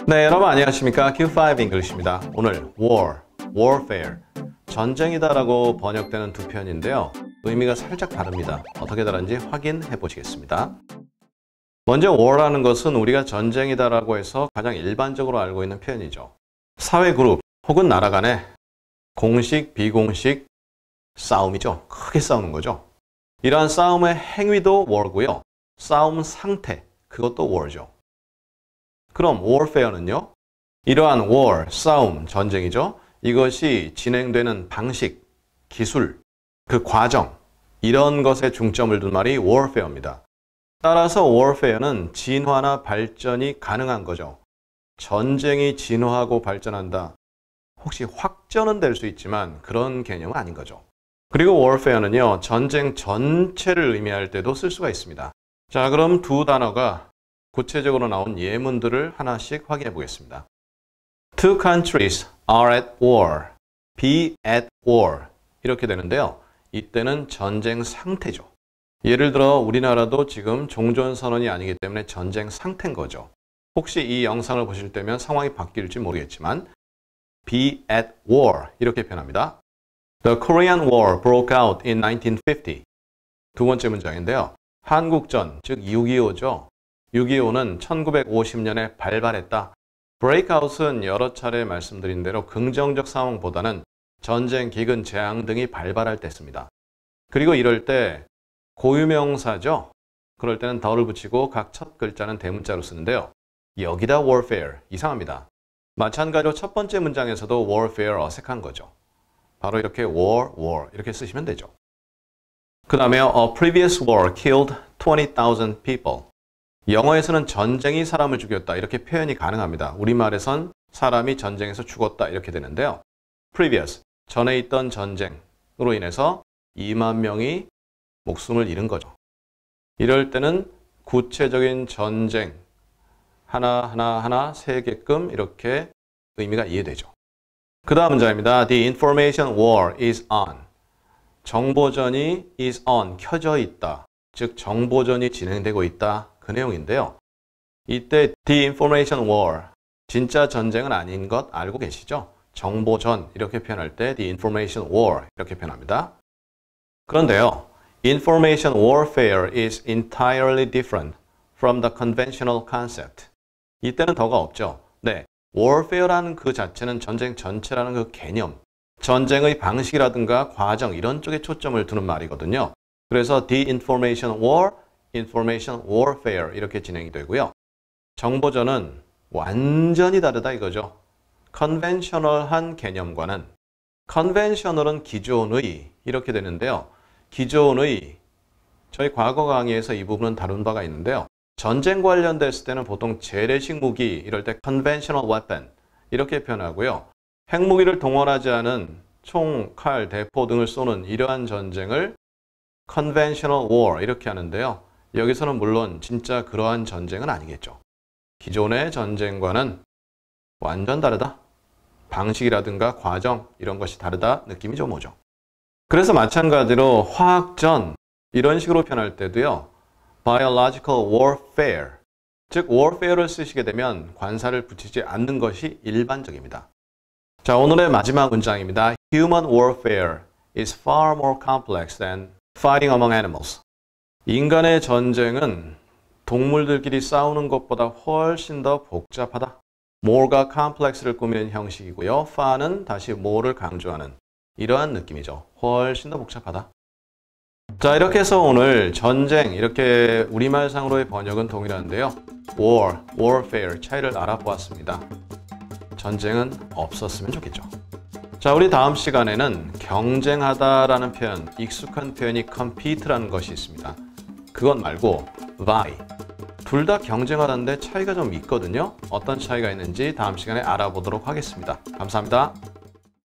네, 여러분 안녕하십니까? Q5 English입니다. 오늘 war, warfare, 전쟁이다라고 번역되는 두 편인데요. 의미가 살짝 다릅니다. 어떻게 다른지 확인해 보시겠습니다. 먼저 war라는 것은 우리가 전쟁이다라고 해서 가장 일반적으로 알고 있는 표현이죠. 사회 그룹 혹은 나라 간의 공식, 비공식 싸움이죠. 크게 싸우는 거죠. 이러한 싸움의 행위도 war고요. 싸움 상태, 그것도 war죠. 그럼 warfare는요? 이러한 war, 싸움, 전쟁이죠. 이것이 진행되는 방식, 기술, 그 과정, 이런 것에 중점을 둔 말이 warfare입니다. 따라서 warfare는 진화나 발전이 가능한 거죠. 전쟁이 진화하고 발전한다. 혹시 확전은 될 수 있지만 그런 개념은 아닌 거죠. 그리고 warfare는요, 전쟁 전체를 의미할 때도 쓸 수가 있습니다. 자, 그럼 두 단어가 구체적으로 나온 예문들을 하나씩 확인해 보겠습니다. Two countries are at war. Be at war. 이렇게 되는데요. 이때는 전쟁 상태죠. 예를 들어 우리나라도 지금 종전선언이 아니기 때문에 전쟁 상태인 거죠. 혹시 이 영상을 보실 때면 상황이 바뀔지 모르겠지만 be at war 이렇게 표현합니다. The Korean War broke out in 1950. 두 번째 문장인데요. 한국전, 즉 6.25죠. 6.25는 1950년에 발발했다. breakout은 여러 차례 말씀드린 대로 긍정적 상황보다는 전쟁, 기근, 재앙 등이 발발할 때 씁니다. 그리고 이럴 때 고유명사죠. 그럴 때는 더를 붙이고 각 첫 글자는 대문자로 쓰는데요. 여기다 warfare, 이상합니다. 마찬가지로 첫 번째 문장에서도 warfare 어색한 거죠. 바로 이렇게 war 이렇게 쓰시면 되죠. 그 다음에 A previous war killed 20,000 people. 영어에서는 전쟁이 사람을 죽였다 이렇게 표현이 가능합니다. 우리말에선 사람이 전쟁에서 죽었다 이렇게 되는데요. previous, 전에 있던 전쟁으로 인해서 2만 명이 목숨을 잃은 거죠. 이럴 때는 구체적인 전쟁 하나 세게끔 이렇게 의미가 이해되죠. 그 다음 문장입니다. The information war is on. 정보전이 is on, 켜져 있다. 즉 정보전이 진행되고 있다. 그 내용인데요. 이때 the information war, 진짜 전쟁은 아닌 것 알고 계시죠? 정보전 이렇게 표현할 때 the information war 이렇게 표현합니다. 그런데요. information warfare is entirely different from the conventional concept. 이때는 더가 없죠. 네, warfare라는 그 자체는 전쟁 전체라는 그 개념, 전쟁의 방식이라든가 과정 이런 쪽에 초점을 두는 말이거든요. 그래서 the information war, information warfare 이렇게 진행이 되고요. 정보전은 완전히 다르다 이거죠. conventional한 개념과는 conventional은 기존의 이렇게 되는데요. 기존의 저희 과거 강의에서 이 부분은 다룬 바가 있는데요. 전쟁 관련됐을 때는 보통 재래식 무기 이럴 때 conventional weapon 이렇게 표현하고요. 핵무기를 동원하지 않은 총, 칼, 대포 등을 쏘는 이러한 전쟁을 conventional war 이렇게 하는데요. 여기서는 물론 진짜 그러한 전쟁은 아니겠죠. 기존의 전쟁과는 완전 다르다. 방식이라든가 과정 이런 것이 다르다 느낌이 좀 오죠. 그래서 마찬가지로 화학전 이런 식으로 표현할 때도요. biological warfare, 즉 warfare를 쓰시게 되면 관사를 붙이지 않는 것이 일반적입니다. 자, 오늘의 마지막 문장입니다. Human warfare is far more complex than fighting among animals. 인간의 전쟁은 동물들끼리 싸우는 것보다 훨씬 더 복잡하다. more가 complex를 꾸미는 형식이고요. far는 다시 more를 강조하는 이러한 느낌이죠. 훨씬 더 복잡하다. 자, 이렇게 해서 오늘 전쟁, 이렇게 우리말상으로의 번역은 동일한데요. war, warfare 차이를 알아보았습니다. 전쟁은 없었으면 좋겠죠. 자, 우리 다음 시간에는 경쟁하다라는 표현, 익숙한 표현이 compete라는 것이 있습니다. 그것 말고 vie, 둘 다 경쟁하다인데 차이가 좀 있거든요. 어떤 차이가 있는지 다음 시간에 알아보도록 하겠습니다. 감사합니다.